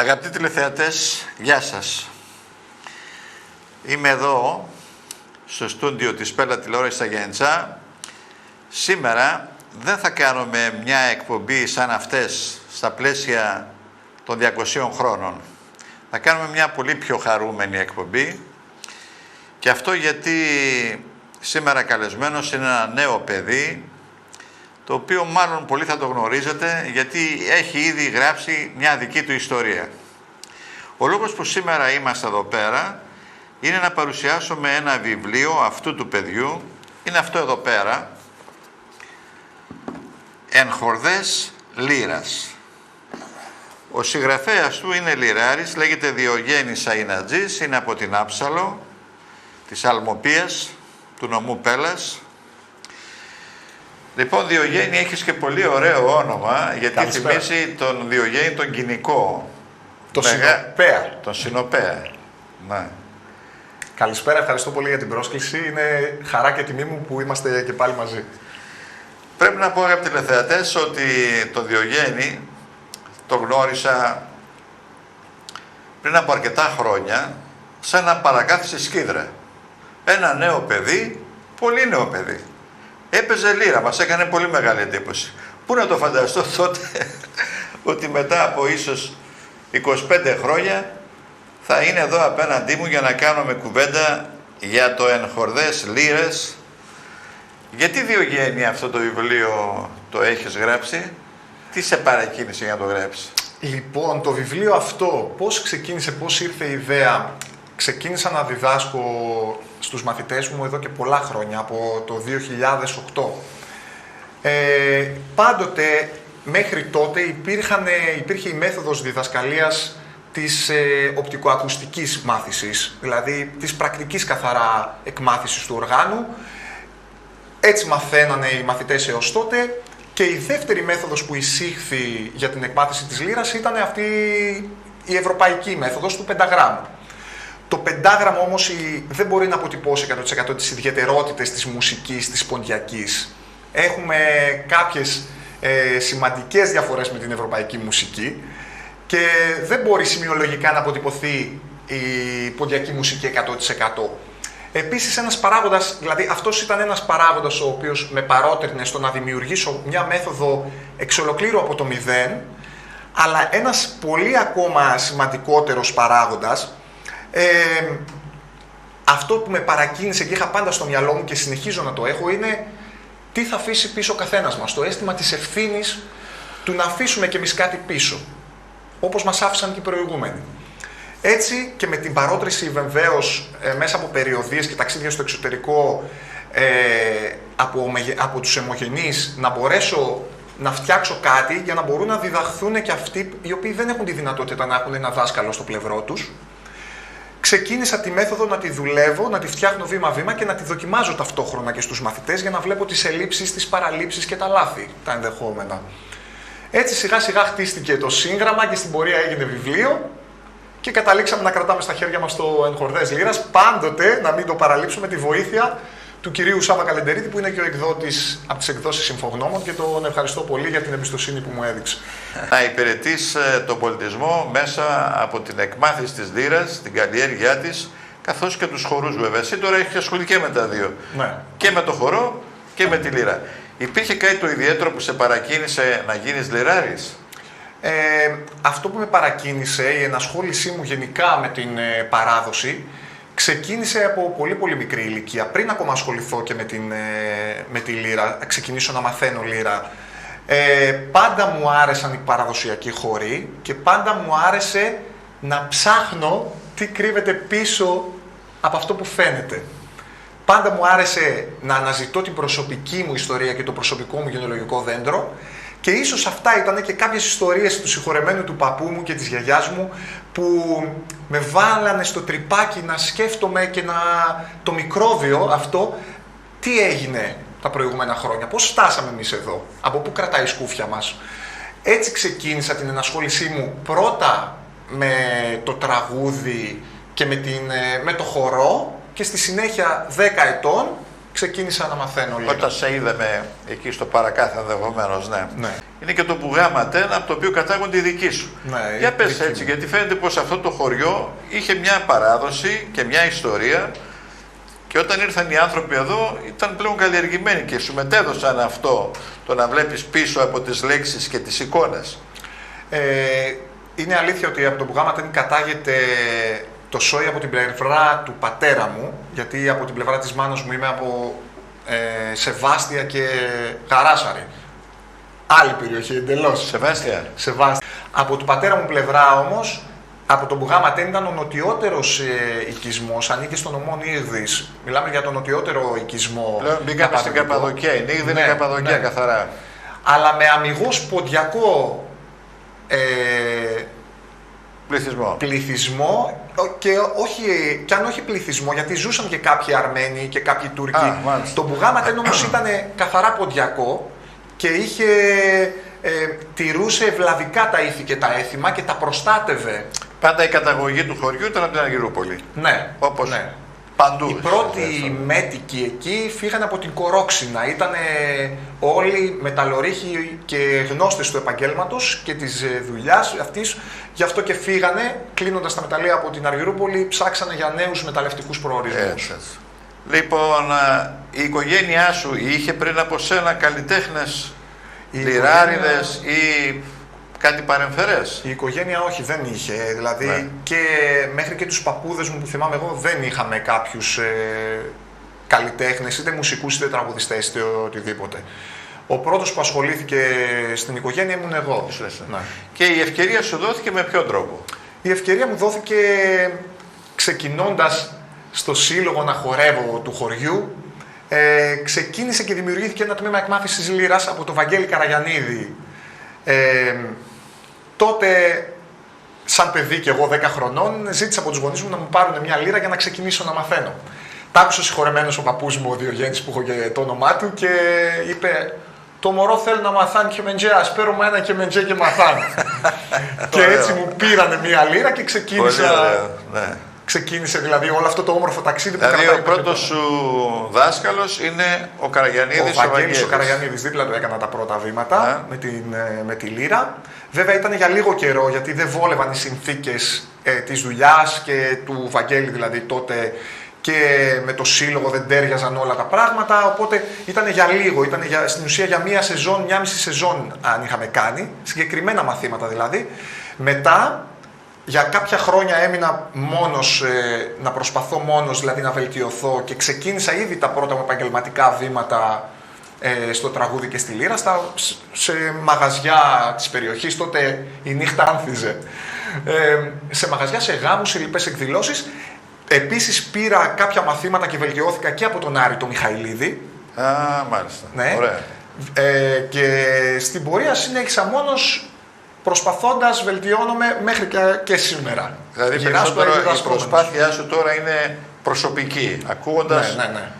Αγαπητοί τηλεθεατές, γεια σας. Είμαι εδώ στο στούντιο της Πέλα Τηλεόρασης στα Γεντσά. Σήμερα δεν θα κάνουμε μια εκπομπή σαν αυτές στα πλαίσια των 200 χρόνων. Θα κάνουμε μια πολύ πιο χαρούμενη εκπομπή, και αυτό γιατί σήμερα καλεσμένος είναι ένα νέο παιδί, το οποίο μάλλον πολλοί θα το γνωρίζετε, γιατί έχει ήδη γράψει μια δική του ιστορία. Ο λόγος που σήμερα είμαστε εδώ πέρα είναι να παρουσιάσουμε ένα βιβλίο αυτού του παιδιού. Είναι αυτό εδώ πέρα, «Εγχορδές Λύρας». Ο συγγραφέας του είναι Λυράρης, λέγεται Διογέννης Αΐνατζής, είναι από την Άψαλο, της Αλμοπίας, του νομού Πέλας. Λοιπόν, Διογέννη, έχεις και πολύ ωραίο όνομα, γιατί θυμίζει τον Διογέννη τον Κοινικό. Τον Συνοπέα. Τον Συνοπέα, ναι. Καλησπέρα, ευχαριστώ πολύ για την πρόσκληση. Είναι χαρά και τιμή μου που είμαστε και πάλι μαζί. Πρέπει να πω, αγαπητοί τηλεθεατές, ότι τον Διογέννη τον γνώρισα πριν από αρκετά χρόνια, σαν να παρακάθισε σκίδρα. Ένα νέο παιδί, πολύ νέο παιδί. Έπαιζε λύρα, μας έκανε πολύ μεγάλη εντύπωση. Πού να το φανταστώ τότε ότι μετά από ίσως 25 χρόνια θα είναι εδώ απέναντί μου για να κάνουμε κουβέντα για το «Εγχορδές Λύρες». Γιατί, Διογέννη, αυτό το βιβλίο το έχεις γράψει? Τι σε παρακίνησε για να το γράψεις? Λοιπόν, το βιβλίο αυτό, πώς ξεκίνησε, πώς ήρθε η ιδέα? Ξεκίνησα να διδάσκω στους μαθητές μου εδώ και πολλά χρόνια, από το 2008. Πάντοτε, μέχρι τότε, υπήρχε η μέθοδος διδασκαλίας της οπτικοακουστικής μάθησης, δηλαδή της πρακτικής καθαρά εκμάθησης του οργάνου. Έτσι μαθαίνανε οι μαθητές έως τότε, και η δεύτερη μέθοδος που εισήχθη για την εκμάθηση της λύρας ήταν αυτή η ευρωπαϊκή μέθοδος του πενταγράμμου. Το πεντάγραμμα όμως δεν μπορεί να αποτυπώσει 100% τις ιδιαιτερότητες της μουσικής, της ποντιακής. Έχουμε κάποιες σημαντικές διαφορές με την ευρωπαϊκή μουσική και δεν μπορεί σημειολογικά να αποτυπωθεί η ποντιακή μουσική 100%. Επίσης, ένας παράγοντας, δηλαδή αυτός ήταν ένας παράγοντας ο οποίος με παρότρινε στο να δημιουργήσω μια μέθοδο εξ ολοκλήρου από το μηδέν, αλλά ένας πολύ ακόμα σημαντικότερος παράγοντας, αυτό που με παρακίνησε και είχα πάντα στο μυαλό μου και συνεχίζω να το έχω, είναι τι θα αφήσει πίσω ο καθένας μας, το αίσθημα της ευθύνης του να αφήσουμε κι εμείς κάτι πίσω, όπως μας άφησαν και οι προηγούμενοι. Έτσι, και με την παρότριση βεβαίως μέσα από περιοδίες και ταξίδια στο εξωτερικό από τους αιμογενείς, να μπορέσω να φτιάξω κάτι για να μπορούν να διδαχθούν και αυτοί οι οποίοι δεν έχουν τη δυνατότητα να έχουν ένα δάσκαλο στο πλευρό τους. Ξεκίνησα τη μέθοδο να τη δουλεύω, να τη φτιάχνω βήμα-βήμα και να τη δοκιμάζω ταυτόχρονα και στους μαθητές για να βλέπω τις ελλείψεις, τις παραλήψεις και τα λάθη, τα ενδεχόμενα. Έτσι σιγά-σιγά χτίστηκε το σύγγραμμα και στην πορεία έγινε βιβλίο. Και καταλήξαμε να κρατάμε στα χέρια μας το «Εγχορδές Λύρας», πάντοτε, να μην το παραλείψουμε, τη βοήθεια του κυρίου Σάβα Καλεντερίδη, που είναι και ο εκδότης από τις εκδόσεις Συμφογνώμων, και τον ευχαριστώ πολύ για την εμπιστοσύνη που μου έδειξε. Να υπηρετείς τον πολιτισμό μέσα από την εκμάθηση της λύρας, την καλλιέργειά της, καθώς και τους χορούς, βέβαια. Εσύ τώρα έχεις ασχοληθεί και με τα δύο. Ναι. Και με το χορό και με τη λύρα. Υπήρχε κάτι το ιδιαίτερο που σε παρακίνησε να γίνεις λυράρης? Αυτό που με παρακίνησε, η ενασχόλησή μου γενικά με την παράδοση, ξεκίνησε από πολύ πολύ μικρή ηλικία. Πριν ακόμα ασχοληθώ και με τη λύρα, ξεκινήσω να μαθαίνω λύρα, πάντα μου άρεσαν οι παραδοσιακοί χοροί και πάντα μου άρεσε να ψάχνω τι κρύβεται πίσω από αυτό που φαίνεται. Πάντα μου άρεσε να αναζητώ την προσωπική μου ιστορία και το προσωπικό μου γενεολογικό δέντρο. Και ίσως αυτά ήταν και κάποιες ιστορίες του συγχωρεμένου του παππού μου και της γιαγιάς μου, που με βάλανε στο τρυπάκι να σκέφτομαι και το μικρόβιο αυτό, τι έγινε τα προηγούμενα χρόνια, πώς φτάσαμε εμείς εδώ, από πού κρατάει η σκούφια μας. Έτσι ξεκίνησα την ενασχόλησή μου πρώτα με το τραγούδι και με το χορό, και στη συνέχεια 10 ετών ξεκίνησα να μαθαίνω λίγο. Όταν σε είδαμε εκεί στο παρακάθεν ενδεχομένως, ναι. Ναι. Είναι και το Μπουγάματεν, από το οποίο κατάγονται οι δικοί σου. Ναι, Για πες δική έτσι, μου. γιατί φαίνεται πως αυτό το χωριό είχε μια παράδοση και μια ιστορία και όταν ήρθαν οι άνθρωποι εδώ ήταν πλέον καλλιεργημένοι και σου μετέδωσαν αυτό, το να βλέπεις πίσω από τις λέξεις και τις εικόνες. Είναι αλήθεια ότι από το Μπουγάματεν κατάγεται το σόι από την πλευρά του πατέρα μου, γιατί από την πλευρά της μάνας μου είμαι από Σεβάστια και Γαράσαρη. Άλλη περιοχή εντελώς. Σεβάστια. Σεβάστια. Από του πατέρα μου πλευρά όμως, από τον Μπουγάματεν ήταν ο νοτιότερος οικισμός, ανήκε στον νομό Νίγδης. Μιλάμε για τον νοτιότερο οικισμό. Πλέον μπήκαμε στην Καπαδοκία, η Νίγδη είναι Καπαδοκία καθαρά. Αλλά με αμιγώς ποντιακό πληθυσμό και αν όχι πληθυσμό, γιατί ζούσαν και κάποιοι Αρμένοι και κάποιοι Τούρκοι. Το Μπουγάματεν όμως ήταν καθαρά ποντιακό και τηρούσε ευλαβικά τα ήθη και τα έθιμα και τα προστάτευε. Πάντα η καταγωγή του χωριού ήταν από την Αργυρούπολη. Ναι. Όπως ναι. παντού. Οι πρώτοι μέτικοι εκεί φύγανε από την Κορόξινα. Ήταν όλοι μεταλλορύχοι και γνώστες του επαγγέλματος και της δουλειάς αυτής. Γι' αυτό και φύγανε, κλείνοντας τα μεταλλεία από την Αργυρούπολη, ψάξανε για νέους μεταλλευτικούς προορισμούς. Λοιπόν, η οικογένειά σου είχε πριν από σένα καλλιτέχνες, λιράριδες ή κάτι παρεμφερές? Η οικογένεια όχι, δεν είχε. Δηλαδή και μέχρι και τους παππούδες μου που θυμάμαι εγώ δεν είχαμε κάποιους καλλιτέχνες, είτε μουσικούς είτε τραγουδιστές είτε οτιδήποτε. Ο πρώτος που ασχολήθηκε στην οικογένεια ήμουν εγώ. Ναι. Και η ευκαιρία σου δόθηκε με ποιον τρόπο? Η ευκαιρία μου δόθηκε ξεκινώντας στο σύλλογο να χορεύω του χωριού. Ξεκίνησε και δημιουργήθηκε ένα τμήμα εκμάθησης λύρας από τον Βαγγέλη Καραγιαννίδη. Τότε, σαν παιδί και εγώ 10 χρονών, ζήτησα από τους γονείς μου να μου πάρουν μια λύρα για να ξεκινήσω να μαθαίνω. Τ' άκουσε συγχωρεμένος ο παππούς μου, ο Διογέννης, που έχω και το όνομά του, και είπε: «Το μωρό θέλει να μαθάνει και μεντζέ, ας παίρνουμε ένα και μεντζέ και μαθάνει». Και έτσι μου πήρανε μια λύρα και ξεκίνησα. Ξεκίνησε δηλαδή όλο αυτό το όμορφο ταξίδι που Δηλαδή ο πρώτος σου δάσκαλος είναι ο Καραγιαννίδης. Ο Βαγγέλης ο Καραγιαννίδης, δίπλα του έκανα τα πρώτα βήματα με τη λύρα. Βέβαια ήταν για λίγο καιρό, γιατί δεν βόλευαν οι συνθήκες της δουλειάς και του Βαγγέλη δηλαδή τότε, και με το σύλλογο δεν τέριαζαν όλα τα πράγματα, οπότε ήταν για λίγο, ήταν στην ουσία για μία σεζόν, μία μισή σεζόν αν είχαμε κάνει, συγκεκριμένα μαθήματα δηλαδή. Μετά για κάποια χρόνια έμεινα μόνος, να προσπαθώ μόνος δηλαδή να βελτιωθώ, και ξεκίνησα ήδη τα πρώτα μου επαγγελματικά βήματα στο τραγούδι και στη λύρα, σε μαγαζιά της περιοχής, τότε η νύχτα άνθιζε, σε μαγαζιά, σε γάμους, σε λοιπές εκδηλώσεις. Επίσης πήρα κάποια μαθήματα και βελτιώθηκα και από τον Άρη τον Μιχαηλίδη. Μάλιστα. Ναι. Ωραία. Και στην πορεία συνέχισα μόνος, προσπαθώντας, βελτιώνομαι μέχρι και σήμερα. Δηλαδή περισσότερο η προσπάθειά σου τώρα είναι προσωπική. Ακούγοντας, ναι.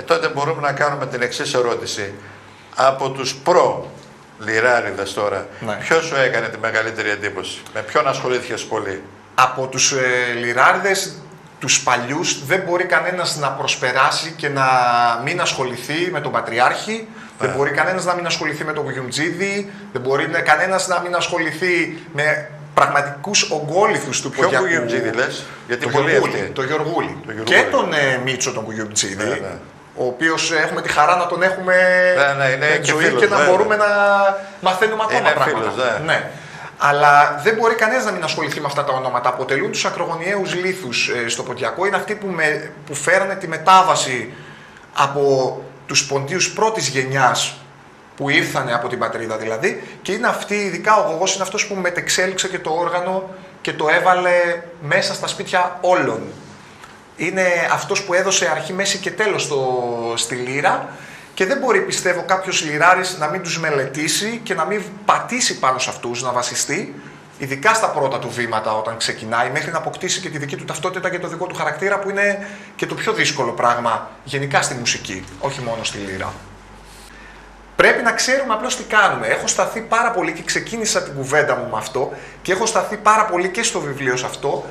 τότε μπορούμε να κάνουμε την εξής ερώτηση. Από τους προ-λιράριδες τώρα, ποιος σου έκανε τη μεγαλύτερη εντύπωση? Με ποιον ασχολήθηκες πολύ? Από τους λιράριδες, τους παλιούς, δεν μπορεί κανένας να προσπεράσει και να μην ασχοληθεί με τον Πατριάρχη. Δεν μπορεί κανένας να μην ασχοληθεί με τον Κουγιουμτζίδη, δεν μπορεί κανένας να μην ασχοληθεί με πραγματικούς ογκόληθους του Ποντιακού. Ποιο Κουγιουμτζίδη λες? Γιατί το Γιωργούλη. Και τον Μίτσο τον Κουγιουμτζίδη, ο οποίος έχουμε τη χαρά να τον έχουμε ζωή και να μπορούμε να μαθαίνουμε ακόμα πράγματα. Ναι. Αλλά δεν μπορεί κανένας να μην ασχοληθεί με αυτά τα ονόματα. Αποτελούν τους ακρογωνιαίους λίθους στο Ποντιακό. Είναι αυτοί που φέρανε τη μετάβαση από τους ποντίους πρώτης γενιάς που ήρθανε από την πατρίδα δηλαδή, και είναι αυτοί, ειδικά ο Γογός είναι αυτός που μετεξέλιξε και το όργανο και το έβαλε μέσα στα σπίτια όλων. Είναι αυτός που έδωσε αρχή, μέση και τέλος στη λύρα, και δεν μπορεί, πιστεύω, κάποιος λιράρης να μην τους μελετήσει και να μην πατήσει πάνω σε αυτούς, να βασιστεί, ειδικά στα πρώτα του βήματα όταν ξεκινάει, μέχρι να αποκτήσει και τη δική του ταυτότητα και το δικό του χαρακτήρα, που είναι και το πιο δύσκολο πράγμα γενικά στη μουσική, όχι μόνο στη λύρα. Πρέπει να ξέρουμε απλώς τι κάνουμε. Έχω σταθεί πάρα πολύ, και ξεκίνησα την κουβέντα μου με αυτό, και έχω σταθεί πάρα πολύ και στο βιβλίο σε αυτό.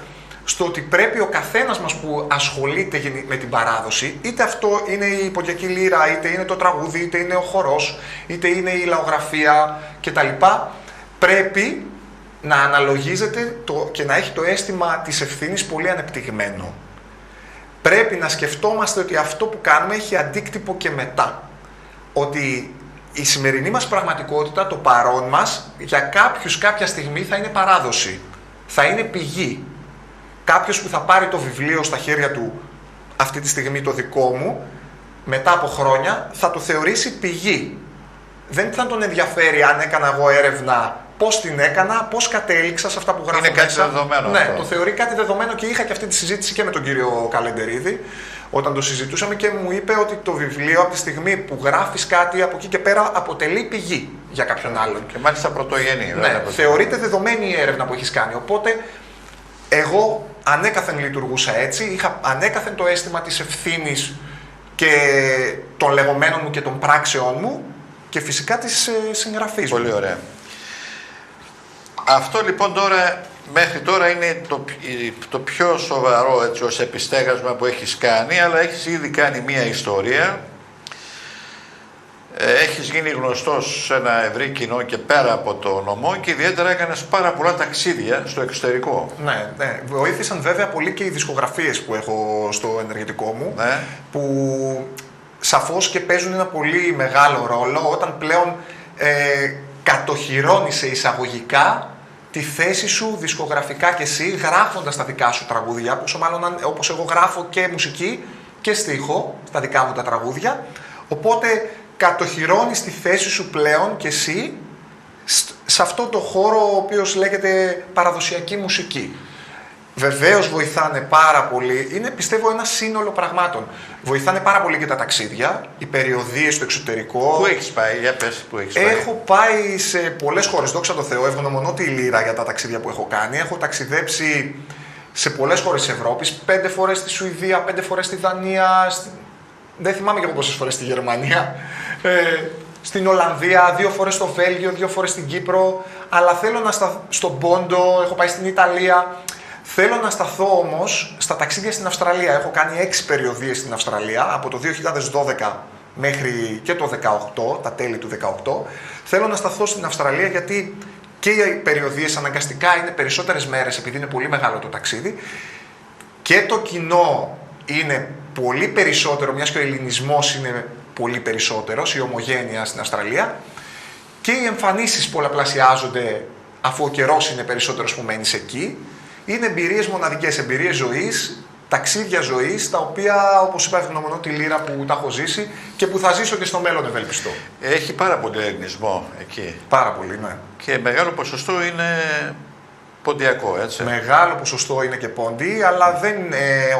στο ότι πρέπει ο καθένας μας που ασχολείται με την παράδοση, είτε αυτό είναι η ποντιακή λύρα, είτε είναι το τραγούδι, είτε είναι ο χορός, είτε είναι η λαογραφία κτλ., πρέπει να αναλογίζεται και να έχει το αίσθημα της ευθύνης πολύ ανεπτυγμένο. Πρέπει να σκεφτόμαστε ότι αυτό που κάνουμε έχει αντίκτυπο και μετά. Ότι η σημερινή μας πραγματικότητα, το παρόν μας, για κάποιους κάποια στιγμή θα είναι παράδοση. Θα είναι πηγή. Κάποιος που θα πάρει το βιβλίο στα χέρια του, αυτή τη στιγμή το δικό μου, μετά από χρόνια, θα το θεωρήσει πηγή. Δεν θα τον ενδιαφέρει αν έκανα εγώ έρευνα, πώς την έκανα, πώς κατέληξα σε αυτά που γράφω. Είναι κάτι δεδομένο. Ναι, αυτό. το θεωρεί κάτι δεδομένο και είχα και αυτή τη συζήτηση και με τον κύριο Καλεντερίδη, όταν το συζητούσαμε και μου είπε ότι το βιβλίο από τη στιγμή που γράφεις κάτι από εκεί και πέρα αποτελεί πηγή για κάποιον άλλον. Και μάλιστα πρωτογενή. Ναι, θεωρείται δεδομένη η έρευνα που έχεις κάνει. Οπότε, εγώ ανέκαθεν λειτουργούσα έτσι, είχα ανέκαθεν το αίσθημα της ευθύνης και των λεγόμενων μου και των πράξεών μου και φυσικά της συγγραφής μου. Πολύ ωραία. Αυτό λοιπόν τώρα, μέχρι τώρα είναι το πιο σοβαρό έτσι, ως επιστέγασμα που έχεις κάνει, αλλά έχεις ήδη κάνει μία ιστορία. Έχεις γίνει γνωστός σε ένα ευρύ κοινό και πέρα από το νομό και ιδιαίτερα έκανες πάρα πολλά ταξίδια στο εξωτερικό. Ναι, ναι. Βοήθησαν βέβαια πολύ και οι δισκογραφίες που έχω στο ενεργητικό μου, Ναι. που σαφώς και παίζουν ένα πολύ μεγάλο ρόλο όταν πλέον κατοχυρώνεις σε εισαγωγικά τη θέση σου δισκογραφικά και εσύ γράφοντας τα δικά σου τραγούδια, πόσο μάλλον όπως εγώ γράφω και μουσική και στίχο στα δικά μου τα τραγούδια, οπότε κατοχυρώνεις τη θέση σου πλέον και εσύ σε αυτό το χώρο ο οποίος λέγεται παραδοσιακή μουσική. Βεβαίως βοηθάνε πάρα πολύ, είναι πιστεύω ένα σύνολο πραγμάτων. Βοηθάνε πάρα πολύ και τα ταξίδια, οι περιοδίες στο εξωτερικό. Πού έχεις πάει, για πες, πού έχεις πάει. Έχω πάει σε πολλές χώρες, δόξα τω Θεώ, ευγνωμονώ τη λύρα για τα ταξίδια που έχω κάνει. Έχω ταξιδέψει σε πολλές χώρες της Ευρώπης, 5 φορές στη Σουηδία, 5 φορές στη Δανία, δεν θυμάμαι και εγώ πόσες φορές στη Γερμανία, στην Ολλανδία, 2 φορές στο Βέλγιο, 2 φορές στην Κύπρο, αλλά θέλω να στον Πόντο, έχω πάει στην Ιταλία. Θέλω να σταθώ όμως στα ταξίδια στην Αυστραλία. Έχω κάνει 6 περιοδίες στην Αυστραλία από το 2012 μέχρι και το 2018, τα τέλη του 2018. Θέλω να σταθώ στην Αυστραλία γιατί και οι περιοδίες αναγκαστικά είναι περισσότερες μέρες επειδή είναι πολύ μεγάλο το ταξίδι και το κοινό είναι πολύ περισσότερο, μιας και ο ελληνισμός είναι πολύ περισσότερος, η ομογένεια στην Αυστραλία και οι εμφανίσεις πολλαπλασιάζονται αφού ο καιρός είναι περισσότερος που μένεις εκεί. Είναι εμπειρίες μοναδικές, εμπειρίες ζωής, ταξίδια ζωής, τα οποία, όπως είπα, ευγνωμονώ τη λύρα που τα έχω ζήσει και που θα ζήσω και στο μέλλον, ευελπιστώ. Έχει πάρα πολύ ελληνισμό εκεί. Πάρα πολύ, ναι. Και μεγάλο ποσοστό είναι ποντιακό, έτσι. Μεγάλο ποσοστό είναι και πόντι, αλλά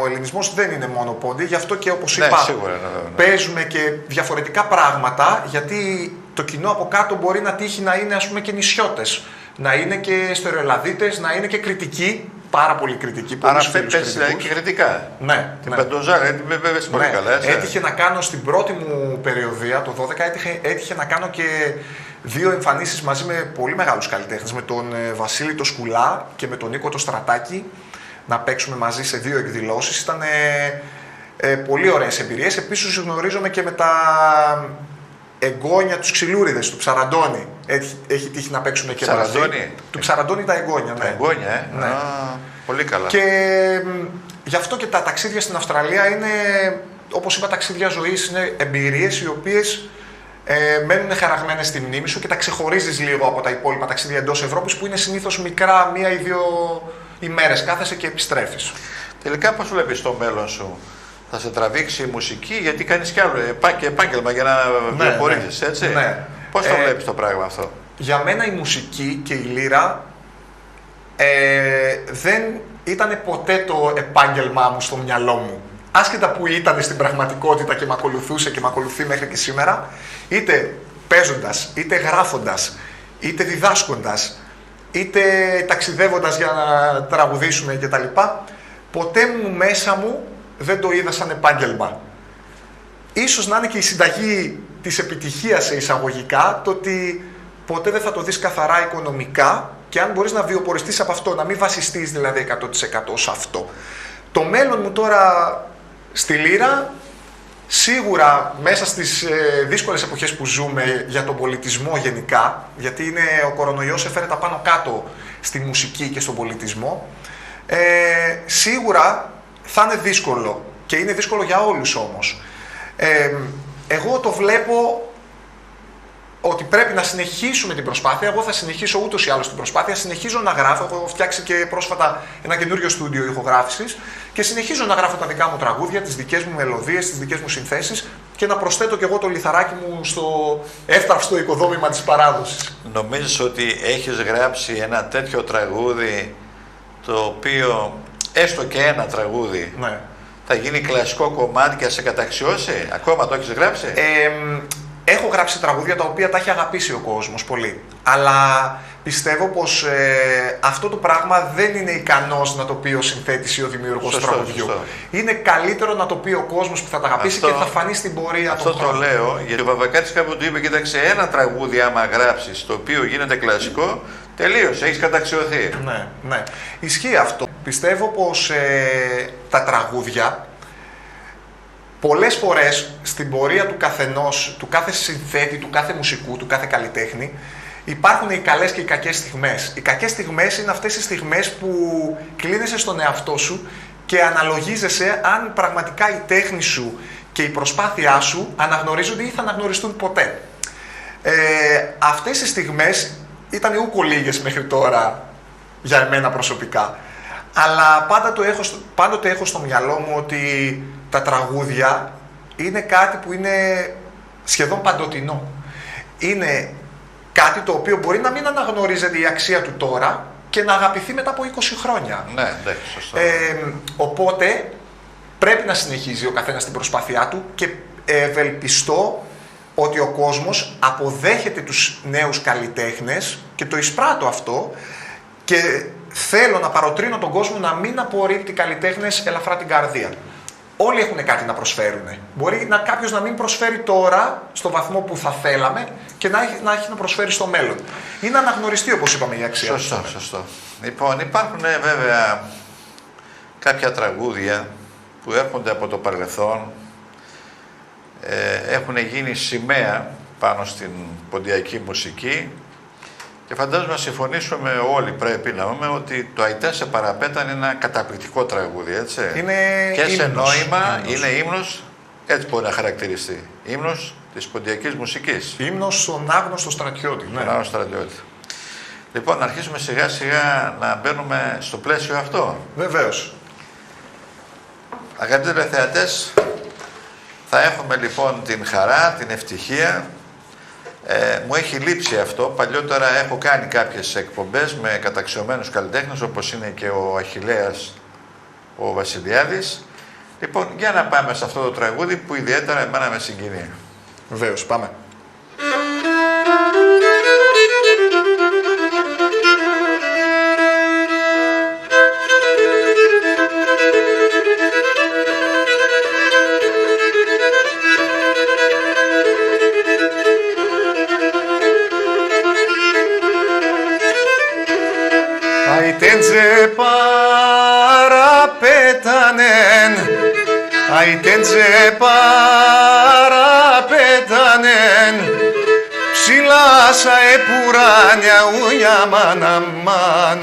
ο ελληνισμός δεν είναι μόνο πόντι, γι' αυτό και όπως Ναι, είπα, σίγουρα, ναι. παίζουμε και διαφορετικά πράγματα, γιατί το κοινό από κάτω μπορεί να τύχει να είναι, ας πούμε, και νησιώτες, να είναι και στερεοελαδίτες, να είναι και κριτικοί. Πάρα πολύ κριτική. Άρα παίζεις δηλαδή και κριτικά. Ναι. Την Πεντοζάρα, την βέβαιες πολύ καλά, έτσι. Έτυχε να κάνω στην πρώτη μου περιοδία, το 12, έτυχε να κάνω και 2 εμφανίσεις μαζί με πολύ μεγάλους καλλιτέχνες. Με τον Βασίλη το Σκουλά και με τον Νίκο το Στρατάκη. Να παίξουμε μαζί σε 2 εκδηλώσεις. Ήταν πολύ ωραίες εμπειρίες. Επίσης γνωρίζομαι και με τα εγγόνια, τους ξυλούριδες, του Ψαραντώνη. Έχει τύχει να παίξουμε και μαζί. Του Ψαραντώνη τα εγγόνια, ναι. Τα εγγόνια, Ναι. Πολύ καλά. Και γι' αυτό και τα ταξίδια στην Αυστραλία είναι, όπως είπα, ταξίδια ζωής, είναι εμπειρίες οι οποίες μένουν χαραγμένες στη μνήμη σου και τα ξεχωρίζεις λίγο από τα υπόλοιπα ταξίδια εντός Ευρώπης που είναι συνήθως μικρά, 1 ή 2 ημέρες. Κάθεσαι και επιστρέφεις. Τελικά πώς βλέπεις το μέλλον σου? Θα σε τραβήξει η μουσική, γιατί κάνεις κι άλλο επάγγελμα για να βιοπορήσεις, έτσι. Ναι. Πώς το βλέπεις το πράγμα αυτό? Για μένα η μουσική και η λύρα δεν ήταν ποτέ το επάγγελμά μου στο μυαλό μου. Άσχετα που ήταν στην πραγματικότητα και με ακολουθούσε και με ακολουθεί μέχρι και σήμερα, είτε παίζοντας, είτε γράφοντας, είτε διδάσκοντας, είτε ταξιδεύοντας για να τραγουδήσουμε κτλ. Ποτέ μου μέσα μου δεν το είδα σαν επάγγελμα. Ίσως να είναι και η συνταγή της επιτυχίας σε εισαγωγικά, το ότι ποτέ δεν θα το δεις καθαρά οικονομικά, και αν μπορείς να βιοποριστείς από αυτό, να μην βασιστείς δηλαδή 100% σε αυτό. Το μέλλον μου τώρα στη Λύρα, σίγουρα μέσα στις δύσκολες εποχές που ζούμε για τον πολιτισμό γενικά, γιατί ο κορονοϊός έφερε τα πάνω κάτω στη μουσική και στον πολιτισμό, σίγουρα θα είναι δύσκολο και είναι δύσκολο για όλους όμως. Εγώ το βλέπω ότι πρέπει να συνεχίσουμε την προσπάθεια. Εγώ θα συνεχίσω ούτως ή άλλως την προσπάθεια. Συνεχίζω να γράφω. Έχω φτιάξει και πρόσφατα ένα καινούριο στούντιο ηχογράφησης και συνεχίζω να γράφω τα δικά μου τραγούδια, τις δικές μου μελωδίες, τις δικές μου συνθέσεις και να προσθέτω κι εγώ το λιθαράκι μου στο εύθραυστο οικοδόμημα της παράδοσης. Νομίζεις ότι έχεις γράψει ένα τέτοιο τραγούδι, το οποίο, έστω και ένα τραγούδι, Ναι. θα γίνει κλασικό κομμάτι και θα σε καταξιώσει? Ακόμα το έχεις γράψει? Έχω γράψει τραγούδια τα οποία τα έχει αγαπήσει ο κόσμος πολύ. Αλλά πιστεύω πως αυτό το πράγμα δεν είναι ικανός να το πει ο συνθέτης ή ο δημιουργός του τραγουδιού. Σωστό. Είναι καλύτερο να το πει ο κόσμος που θα τα αγαπήσει και θα φανεί στην πορεία Αυτό των το χρόνων. λέω γιατί ο Βαβακάτης κάποτε του είπε: κοίταξε, ένα τραγούδι άμα γράψεις το οποίο γίνεται κλασικό, τελείωσε, έχεις καταξιωθεί. Ναι, ναι. Ισχύει αυτό. Πιστεύω πως τα τραγούδια πολλές φορές στην πορεία του καθενός, του κάθε συνθέτη, του κάθε μουσικού, του κάθε καλλιτέχνη, υπάρχουν οι καλές και οι κακές στιγμές. Οι κακές στιγμές είναι αυτές οι στιγμές που κλείνεσαι στον εαυτό σου και αναλογίζεσαι αν πραγματικά η τέχνη σου και η προσπάθειά σου αναγνωρίζονται ή θα αναγνωριστούν ποτέ. Αυτές οι στιγμές ήταν ούκο λίγες μέχρι τώρα για εμένα προσωπικά. Αλλά πάντοτε έχω στο μυαλό μου ότι τα τραγούδια είναι κάτι που είναι σχεδόν παντοτινό. Είναι κάτι το οποίο μπορεί να μην αναγνωρίζεται η αξία του τώρα και να αγαπηθεί μετά από 20 χρόνια. Ναι, εντάξει, σωστό. Οπότε πρέπει να συνεχίζει ο καθένας την προσπάθειά του και ευελπιστώ ότι ο κόσμος αποδέχεται τους νέους καλλιτέχνες και το εισπράττω αυτό και θέλω να παροτρύνω τον κόσμο να μην απορρίπτει καλλιτέχνες ελαφρά την καρδία. Όλοι έχουν κάτι να προσφέρουν. Μπορεί κάποιος να μην προσφέρει τώρα στο βαθμό που θα θέλαμε και να έχει να προσφέρει στο μέλλον. Είναι να αναγνωριστεί, όπως είπαμε, η αξία. Σωστό, σωστό. Λοιπόν, υπάρχουν βέβαια κάποια τραγούδια που έρχονται από το παρελθόν, έχουν γίνει σημαία πάνω στην ποντιακή μουσική και φαντάζομαι να συμφωνήσουμε όλοι, πρέπει να πούμε, ότι το «Αϊτέ σε παραπέτα» είναι ένα καταπληκτικό τραγούδι, έτσι. Είναι και σε ύμνος, νόημα ύμνος. είναι ύμνος, έτσι μπορεί να χαρακτηριστεί. Ύμνος της ποντιακής μουσικής. Ύμνος στον άγνωστο στρατιώτη. Ναι. Στον άγνωστο στρατιώτη. Λοιπόν, να αρχίσουμε σιγά σιγά να μπαίνουμε στο πλαίσιο αυτό. Βεβαίως. Αγαπητοί τηλεθεατές, θα έχουμε λοιπόν την χαρά, την ευτυχία. Μου έχει λείψει αυτό. Παλιότερα έχω κάνει κάποιες εκπομπές με καταξιωμένους καλλιτέχνες, όπως είναι και ο Αχιλλέας ο Βασιλιάδης. Λοιπόν, για να πάμε σε αυτό το τραγούδι που ιδιαίτερα εμένα με συγκινεί. Βεβαίως, πάμε. Αιτέντζε παραπέτανεν, αιτέντζε παραπέτανεν, ψηλά σα επουράνια ουιαμάν αμάν,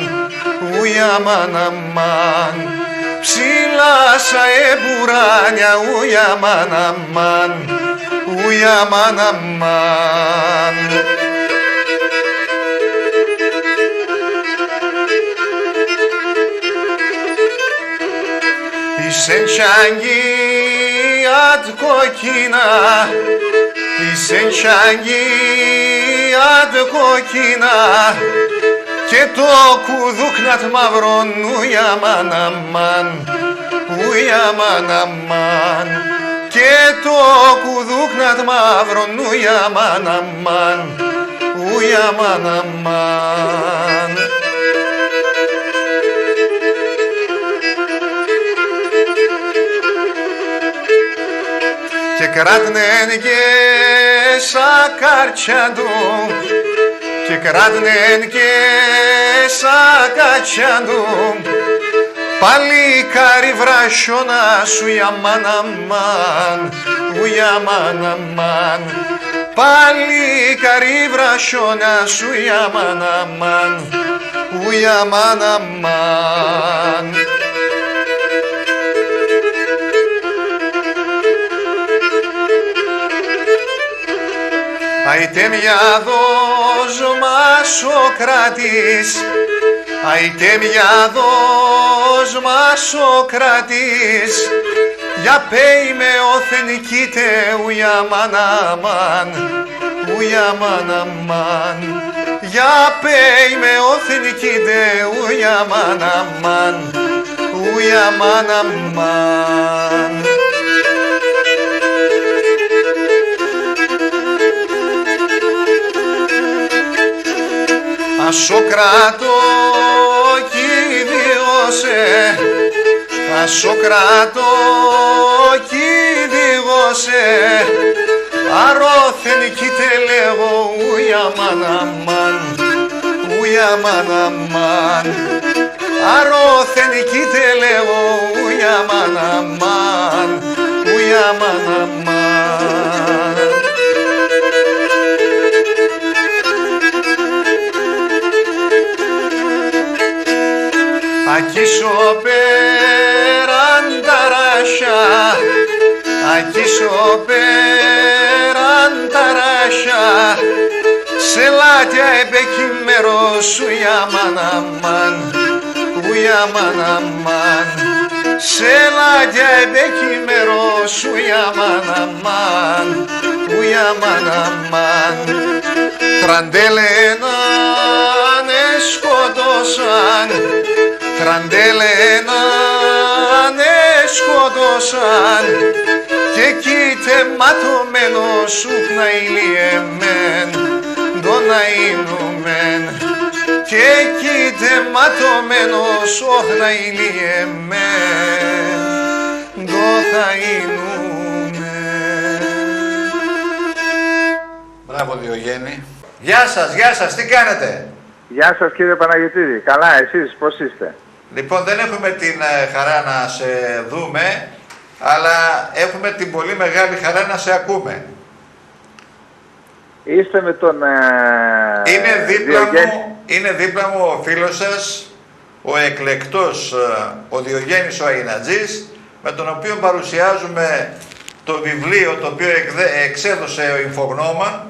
ουιαμάν αμάν, ψηλά σα επουράνια ουιαμάν αμάν, ουιαμάν αμάν. Ισεντσάγγι αντ κόκκινα, Ισεντσάγγι αντ κόκκινα και το κουδούκνατ μαύρον ουιαμάν αμάν, ουιαμάν αμάν και το κουδούκνατ μαύρον ουιαμάν αμάν, ουιαμάν αμάν. Και κράτνεν και σα καρτσιαντού και κράτνεν και σακατσιάντου παλικάρι βρασιώνα σου αμάν αμάν, αμάν αμάν. Παλικάρι βρασιώνα σου αμάν αμάν, αμάν αμάν. Αϊτε μια δόσμα Σοκράτης, αϊτε μια δόσμα Σοκράτης, για πέι με όθεν κοίτε ουιαμάν αμάν, ουιαμάν αμάν. Για πέι με όθεν κοίτε ουιαμάν αμάν, ουιαμάν αμάν. Ασοκράτο κι διώσε, Ασοκράτο κι διώσε, αρώθεν κι τε λέγω ουιαμάν αμάν, ουιαμάν αμάν. Αρώθεν κι τε λέγω ουιαμάν αμάν, ουιαμάν αμάν. Ακίσο πέραν τα ράσια, ακίσο πέραν τα ράσια, σε λάτια επεκείμερο σου αμάν αμάν, ουιαμάν αμάν. Σε λάτια επεκείμερο σου αμάν αμάν, ουιαμάν αμάν. Τραντέλενα σκότωσαν, Τραντέλενα σκότωσαν, και κοίτε ματωμένο σου να ηλιεμέν, τον αΐνουμεν. Και κοίτε ματωμένο σου να ηλιεμέν, τον αΐνουμεν. Μπράβο Διογέννη. Γεια σας, τι κάνετε? Γεια σας κύριε Παναγιωτήδη. Καλά, εσείς πώς είστε? Λοιπόν, δεν έχουμε την χαρά να σε δούμε, αλλά έχουμε την πολύ μεγάλη χαρά να σε ακούμε. Είστε με τον είναι δίπλα μου ο φίλος σας, ο εκλεκτός, ο Διογέννης ο Αγινατζής, με τον οποίο παρουσιάζουμε το βιβλίο το οποίο εξέδωσε ο Ινφογνώμα,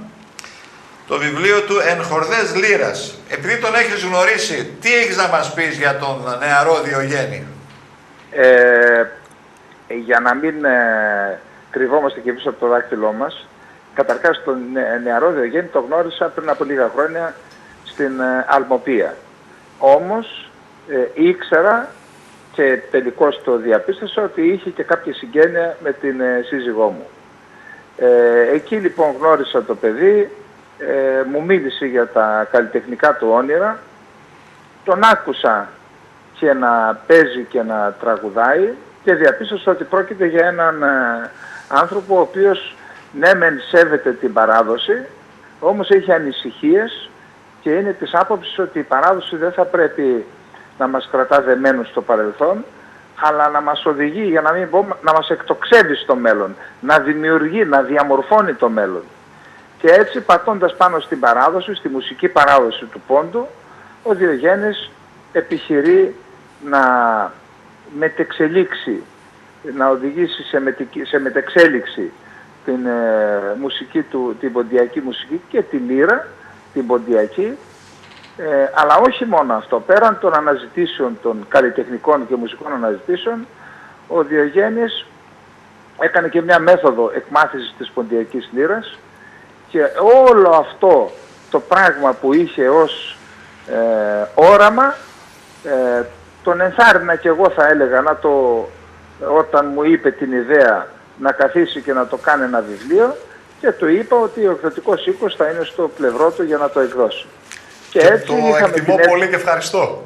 το βιβλίο του «Εν χορδές λύρας». Επειδή τον έχεις γνωρίσει, τι έχεις να μας πεις για τον νεαρό Διογέννη? Για να μην κρυβόμαστε και πίσω από το δάχτυλό μας, καταρχάς τον νεαρό Διογέννη το γνώρισα πριν από λίγα χρόνια στην Αλμοπία. Όμως ήξερα και τελικώς το διαπίστωσα ότι είχε και κάποια συγγένεια με την σύζυγό μου. Εκεί λοιπόν γνώρισα το παιδί, μου μίλησε για τα καλλιτεχνικά του όνειρα, τον άκουσα και να παίζει και να τραγουδάει και διαπίστωσα ότι πρόκειται για έναν άνθρωπο ο οποίος ναι μεν σέβεται την παράδοση, όμως έχει ανησυχίες και είναι της άποψης ότι η παράδοση δεν θα πρέπει να μας κρατά δεμένους στο παρελθόν, αλλά να μας οδηγεί, για να μην πω, να μας εκτοξεύει στο μέλλον, να δημιουργεί, να διαμορφώνει το μέλλον. Και έτσι, πατώντας πάνω στην παράδοση, στη μουσική παράδοση του πόντου, ο Διογέννης επιχειρεί να μετεξελίξει, να οδηγήσει σε μετεξέλιξη την μουσική του, την ποντιακή μουσική και τη λύρα, την ποντιακή, αλλά όχι μόνο αυτό. Πέραν των αναζητήσεων, των καλλιτεχνικών και μουσικών αναζητήσεων, ο Διογέννης έκανε και μια μέθοδο εκμάθησης της ποντιακής λύρας και όλο αυτό το πράγμα που είχε ως όραμα τον ενθάρρυνα και εγώ, θα έλεγα, όταν μου είπε την ιδέα να καθίσει και να το κάνει ένα βιβλίο, και του είπα ότι ο εκδοτικός οίκος θα είναι στο πλευρό του για να το εκδώσει. Και έτσι το εκτιμώ πολύ και ευχαριστώ.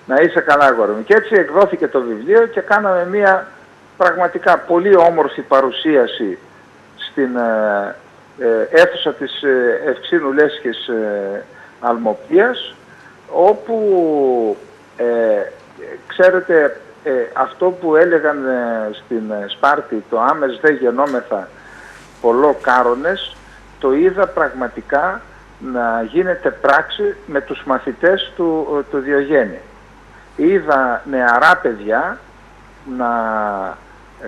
Να είσαι καλά, αγόρι μου. Και έτσι εκδόθηκε το βιβλίο και κάναμε μια πραγματικά πολύ όμορφη παρουσίαση στην αίθουσα της Ευξήνου Λέσχης Αλμοπίας, όπου ξέρετε αυτό που έλεγαν στην Σπάρτη, το άμες δε γεννόμεθα πολλό κάρονες, το είδα πραγματικά να γίνεται πράξη με τους μαθητές του Διογέννη. Είδα νεαρά παιδιά να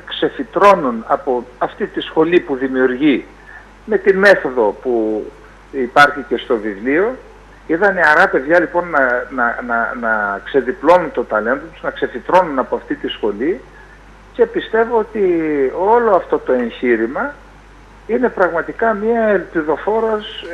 ξεφυτρώνουν από αυτή τη σχολή που δημιουργεί με τη μέθοδο που υπάρχει και στο βιβλίο. Είδα νεαρά παιδιά λοιπόν να ξεδιπλώνουν το ταλέντο τους, να ξεφυτρώνουν από αυτή τη σχολή, και πιστεύω ότι όλο αυτό το εγχείρημα είναι πραγματικά μια ελπιδοφόρος,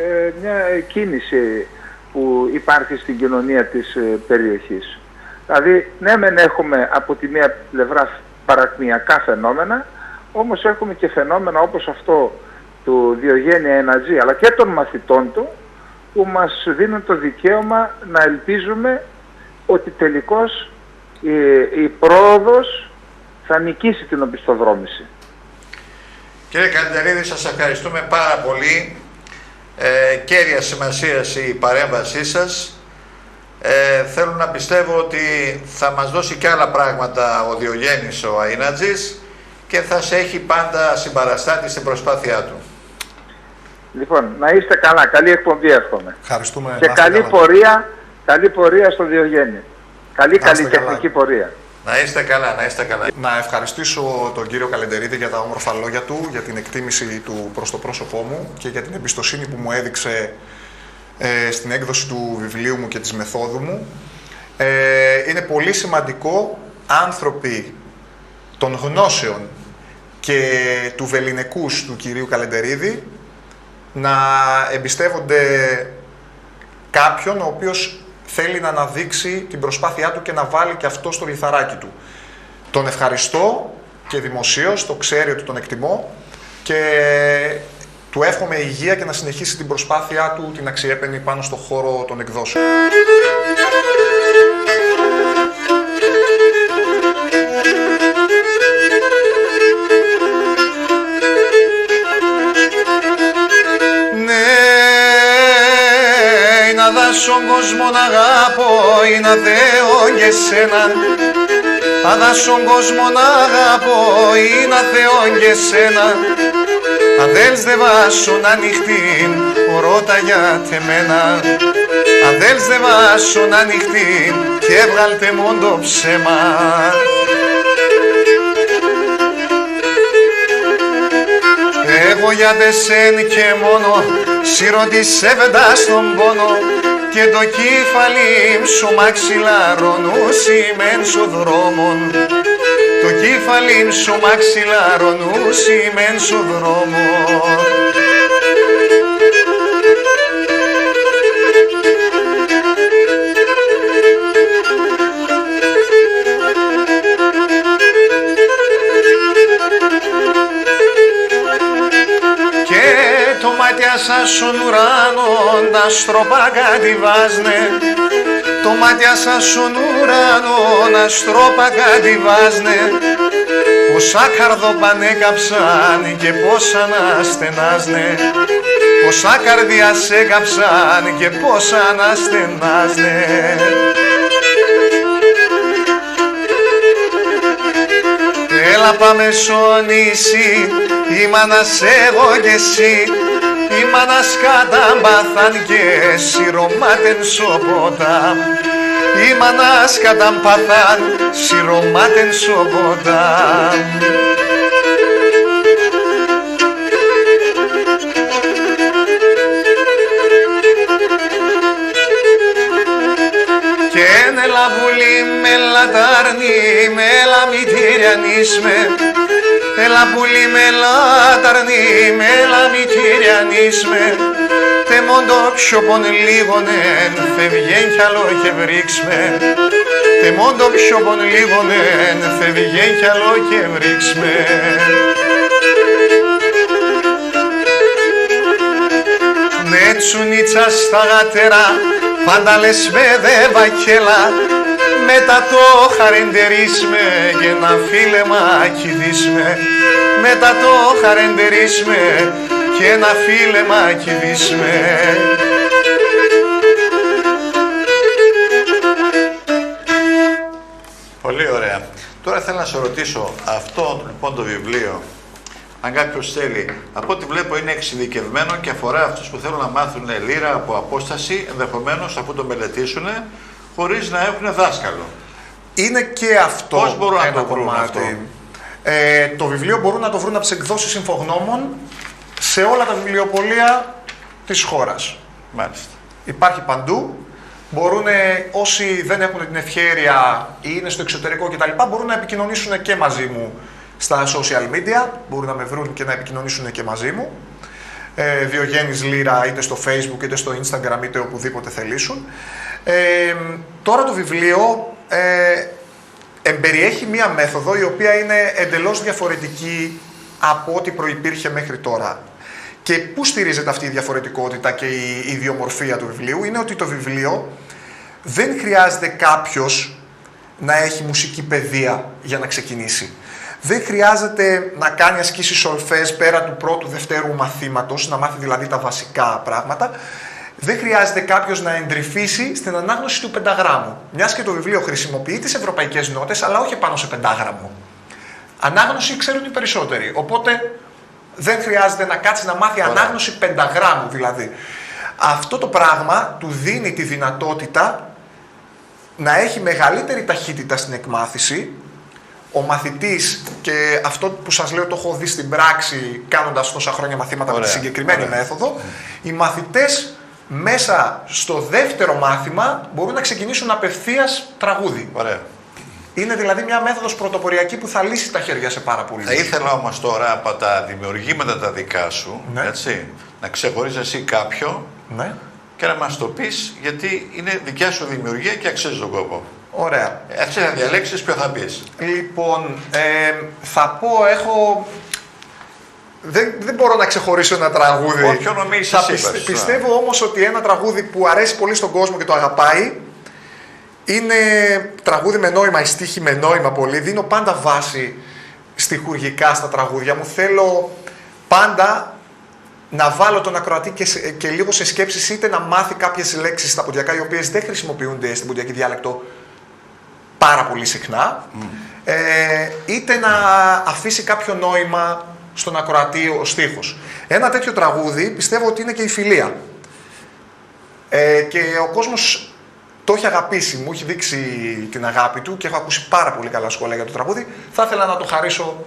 μια κίνηση που υπάρχει στην κοινωνία της περιοχής. Δηλαδή, ναι μεν έχουμε από τη μία πλευρά παρακμιακά φαινόμενα, όμως έχουμε και φαινόμενα όπως αυτό του Διογέννη Ενατζή, αλλά και των μαθητών του, που μας δίνουν το δικαίωμα να ελπίζουμε ότι τελικώς η πρόοδος θα νικήσει την οπισθοδρόμηση. Κύριε Καλεντερίδη, σας ευχαριστούμε πάρα πολύ. Κέρια σημασίας η παρέμβασή σας. Θέλω να πιστεύω ότι θα μας δώσει και άλλα πράγματα ο Διογέννης ο Αΐνατζης και θα σε έχει πάντα συμπαραστάτη στην προσπάθειά του. Λοιπόν, να είστε καλά. Καλή εκπομπή εύχομαι. Ευχαριστούμε. Και καλή πορεία στο Διογέννη. Καλή τεχνική πορεία. Να είστε καλά, να είστε καλά. Να ευχαριστήσω τον κύριο Καλεντερίδη για τα όμορφα λόγια του, για την εκτίμηση του προς το πρόσωπό μου και για την εμπιστοσύνη που μου έδειξε στην έκδοση του βιβλίου μου και της μεθόδου μου. Είναι πολύ σημαντικό άνθρωποι των γνώσεων και του βεληνικούς του κυρίου Καλεντερίδη να εμπιστεύονται κάποιον ο οποίος θέλει να αναδείξει την προσπάθειά του και να βάλει και αυτό στο λιθαράκι του. Τον ευχαριστώ και δημοσίως, το ξέρει ότι τον εκτιμώ και του εύχομαι υγεία και να συνεχίσει την προσπάθειά του, την αξιέπαινη, πάνω στο χώρο των εκδόσεων. Στον κόσμο να αγαπώ ή να θέω και σένα. Αν στον κόσμο να αγαπώ ή να θέω και σένα. Αν θέλεις δε βάσω να ανοιχτήν, ρώτα για τεμένα. Αν θέλεις δε βάσω να ανοιχτήν και έβγαλτε μόνο το ψέμα. Εγώ για τεσέν και μόνο σιρωτισεύοντα στον πόνο και το κεφάλι σου μαξιλαρονούσι μεν σου δρόμον. Το κεφάλι σου μαξιλαρονούσι μεν σου δρόμον. Μάτια σας στον ουρανό τα στροπά κατηβάζνε. Το μάτια σας στον ουρανό τα στροπά κατηβάζνε. Πόσα καρδοπανέκαψαν και πόσα να στενάζνε. Πόσα καρδιά σε κάψαν και πόσα να στενάζνε. Έλα πάμε στο νησί, η μάνας εγώ κι εσύ. Η μάνας καταμπάθαν και σιρωμάτεν σοπότα. Η μάνας καταμπάθαν σιρωμάτεν σοπότα. Και έλα βουλή με λατάρνη, με λαμητήριανίσμε. Έλα πουλί με λάταρνη, με λαμητήριανίσμε. Τε μόντο πιο πον λίγονεν, φευγέν κι άλλο και βρίξμε. Τε μόντο πιο πον λίγονεν, φευγέν κι άλλο και βρίξμε. Ναι τσουνίτσα στα γατέρα, πάντα λες με δε βακέλα. Μετά το χαρεντερίσμε και να φίλεμα κηδίσμε. Μετά το χαρεντερίσμε και ένα φίλεμάκι δίσμε. Πολύ ωραία. Τώρα θέλω να σε ρωτήσω, αυτό λοιπόν το βιβλίο, αν κάποιος θέλει, από ό,τι βλέπω είναι εξειδικευμένο και αφορά αυτούς που θέλουν να μάθουν λύρα από απόσταση, ενδεχομένως αφού το μελετήσουν, χωρίς να έχουν δάσκαλο. Είναι και αυτό Πώς μπορούν να ένα το βρουν κομμάτι. αυτό? Το βιβλίο μπορούν να το βρουν από τις εκδόσεις Συμφογνώμων σε όλα τα βιβλιοπωλεία της χώρας. Μάλιστα. Υπάρχει παντού. Μπορούν, όσοι δεν έχουν την ευχέρεια ή είναι στο εξωτερικό κτλ., μπορούν να επικοινωνήσουν και μαζί μου στα social media. Μπορούν να με βρουν και να επικοινωνήσουν και μαζί μου. Διογέννης Λύρα, είτε στο Facebook, είτε στο Instagram, είτε οπουδήποτε θελήσουν. Τώρα το βιβλίο εμπεριέχει μία μέθοδο η οποία είναι εντελώς διαφορετική από ό,τι προϋπήρχε μέχρι τώρα. Και πού στηρίζεται αυτή η διαφορετικότητα και η ιδιομορφία του βιβλίου? Είναι ότι το βιβλίο δεν χρειάζεται κάποιος να έχει μουσική παιδεία για να ξεκινήσει. Δεν χρειάζεται να κάνει ασκήσεις σολφές πέρα του πρώτου, δευτέρου μαθήματος, να μάθει δηλαδή τα βασικά πράγματα. Δεν χρειάζεται κάποιος να εντρυφήσει στην ανάγνωση του πενταγράμμου. Μιας και το βιβλίο χρησιμοποιεί τις ευρωπαϊκές νότες, αλλά όχι πάνω σε πεντάγραμμο. Ανάγνωση ξέρουν οι περισσότεροι. Οπότε δεν χρειάζεται να κάτσει να μάθει ανάγνωση πενταγράμμου δηλαδή. Αυτό το πράγμα του δίνει τη δυνατότητα να έχει μεγαλύτερη ταχύτητα στην εκμάθηση. Ο μαθητής, και αυτό που σας λέω το έχω δει στην πράξη κάνοντας τόσα χρόνια μαθήματα με τη συγκεκριμένη μέθοδο, οι μαθητές μέσα στο δεύτερο μάθημα μπορούν να ξεκινήσουν απευθείας τραγούδι. Ωραία. Είναι δηλαδή μια μέθοδος πρωτοποριακή που θα λύσει τα χέρια σε πάρα πολύ. Θα ήθελα όμως τώρα από τα δημιουργήματα τα δικά σου, έτσι, να ξεχωρίσεις εσύ κάποιο και να μας το πεις, γιατί είναι δικιά σου δημιουργία και αξίζει τον κόπο. Ωραία. Έτσι να διαλέξεις ποιο θα πεις. Λοιπόν, θα πω, δεν μπορώ να ξεχωρίσω ένα τραγούδι. Όποιο νομίζεις εσύ. Πιστεύω όμως ότι ένα τραγούδι που αρέσει πολύ στον κόσμο και το αγαπάει είναι τραγούδι με νόημα, η στίχη με νόημα πολύ. Δίνω πάντα βάση στιχουργικά στα τραγούδια μου. Θέλω πάντα να βάλω τον ακροατή και λίγο σε σκέψεις, είτε να μάθει κάποιες λέξεις στα ποντιακά οι οποίες δεν χρησιμοποιούνται στην ποντιακή διάλεκτο πάρα πολύ συχνά, είτε να αφήσει κάποιο νόημα στον ακροατή ο στίχος. Ένα τέτοιο τραγούδι πιστεύω ότι είναι και η φιλία. Και ο κόσμος το έχει αγαπήσει, μου έχει δείξει την αγάπη του και έχω ακούσει πάρα πολύ καλά σχόλια για το τραγούδι. Θα ήθελα να το χαρίσω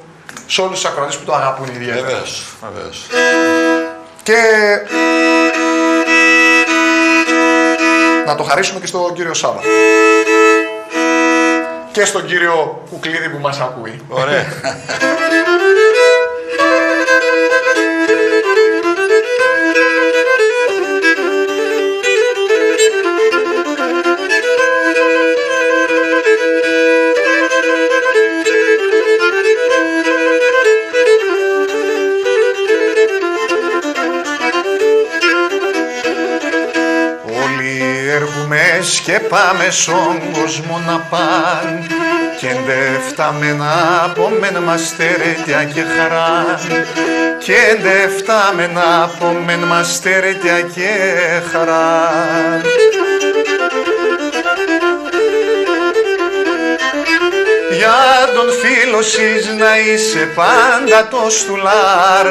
σε όλους τους ακροατές που το αγαπούν ιδιαίτερα. Βεβαίως. Και να το χαρίσουμε και στον κύριο Σάβα. Και στον κύριο Κουκλίδη που μας ακούει. Ωραία. Και πάμε στον κόσμο να πάν και φτάμενα από μεν μας τερέτια και χαρά και φτάμενα από μεν μας τερέτια και χαρά. Για τον φίλο σεις να είσαι πάντα το στουλάρ,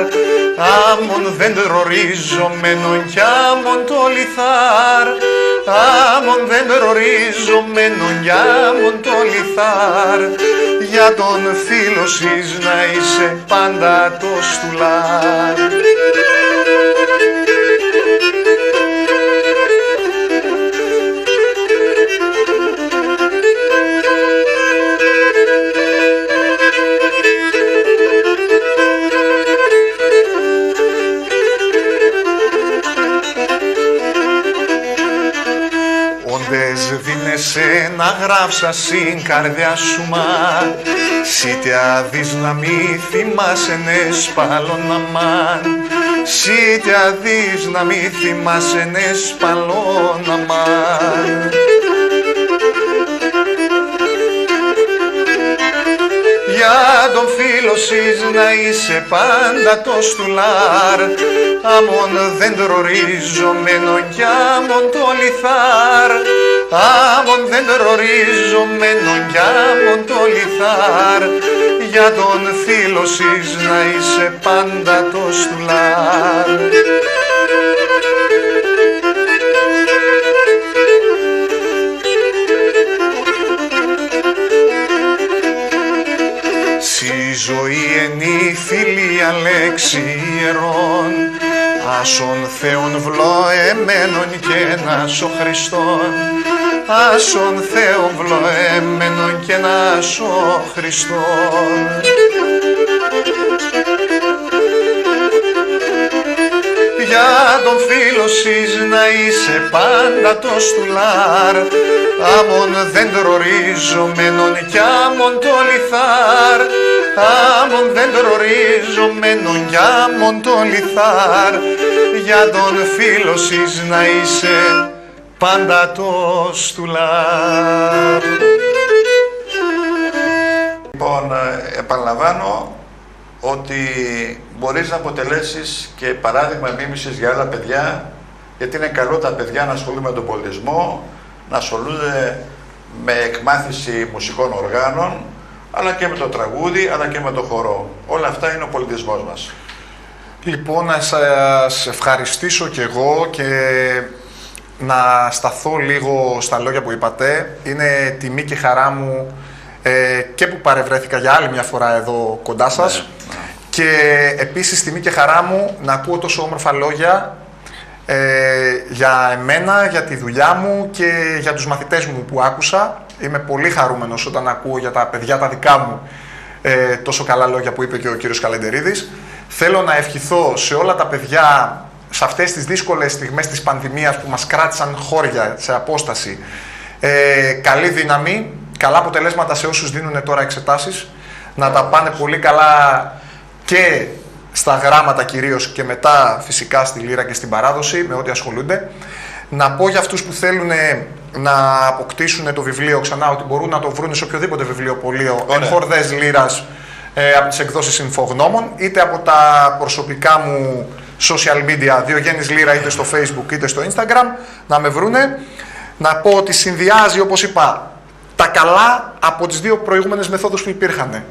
άμον δεν ρορίζομενον κι άμον το λιθάρ, άμον δεν ρορίζομενον κι άμον το λιθάρ, για τον φίλο σεις να είσαι πάντα το στουλάρ. Δίνεσαι να γράψα στην καρδιά σου μα σίτε αδύναμη θυμάσαι σπαλών αμάν, σίτε αδύναμη θυμάσαι σπαλών Για τον φίλο σεις να είσαι πάντα το στουλάρ, άμον δέντρο ρίζωμένο κι άμον το λιθάρ, άμον δέντρο ρίζωμένο κι άμον το λιθάρ, για τον φίλο σεις να είσαι πάντα το στουλάρ. Στη ζωή εν η φιλία λέξη ιερών, άσον Θεόν βλοεμένον και να σω Χριστόν, άσον Θεόν βλοεμένον και να σω Χριστόν. Για τον φίλο σεις να είσαι πάντα το στουλάρ, άμον δέντρο ρίζωμένον κι άμον το λιθάρ, άμον δέντρο ρίζωμένον κι άμον το λιθάρ, για τον φίλο σεις να είσαι πάντα το στουλάρ. Λοιπόν, επαναλαμβάνω ότι μπορείς να αποτελέσεις και παράδειγμα μίμησης για άλλα παιδιά, γιατί είναι καλό τα παιδιά να ασχολούνται με τον πολιτισμό, να ασχολούνται με εκμάθηση μουσικών οργάνων, αλλά και με το τραγούδι, αλλά και με το χορό. Όλα αυτά είναι ο πολιτισμός μας. Λοιπόν, να σας ευχαριστήσω κι εγώ και να σταθώ λίγο στα λόγια που είπατε. Είναι τιμή και χαρά μου και που παρευρέθηκα για άλλη μια φορά εδώ κοντά σας. Ναι. Και επίσης τιμή και χαρά μου να ακούω τόσο όμορφα λόγια για εμένα, για τη δουλειά μου και για τους μαθητές μου που άκουσα. Είμαι πολύ χαρούμενος όταν ακούω για τα παιδιά τα δικά μου τόσο καλά λόγια που είπε και ο κύριος Καλεντερίδης. Θέλω να ευχηθώ σε όλα τα παιδιά σε αυτές τις δύσκολες στιγμές της πανδημίας που μας κράτησαν χώρια σε απόσταση, καλή δύναμη, καλά αποτελέσματα σε όσους δίνουν τώρα εξετάσεις, να τα πάνε πολύ καλά και στα γράμματα κυρίως και μετά φυσικά στη λύρα και στην παράδοση με ό,τι ασχολούνται. Να πω για αυτούς που θέλουν να αποκτήσουν το βιβλίο ξανά ότι μπορούν να το βρουν σε οποιοδήποτε βιβλιοπωλείο εν χορδές λύρας από τις εκδόσεις Ινφογνώμων, είτε από τα προσωπικά μου social media, Διογέννης Λύρα, είτε στο Facebook είτε στο Instagram, να με βρούνε. Να πω ότι συνδυάζει, όπως είπα, τα καλά από τις δύο προηγούμενες μεθόδους που υπήρχαν.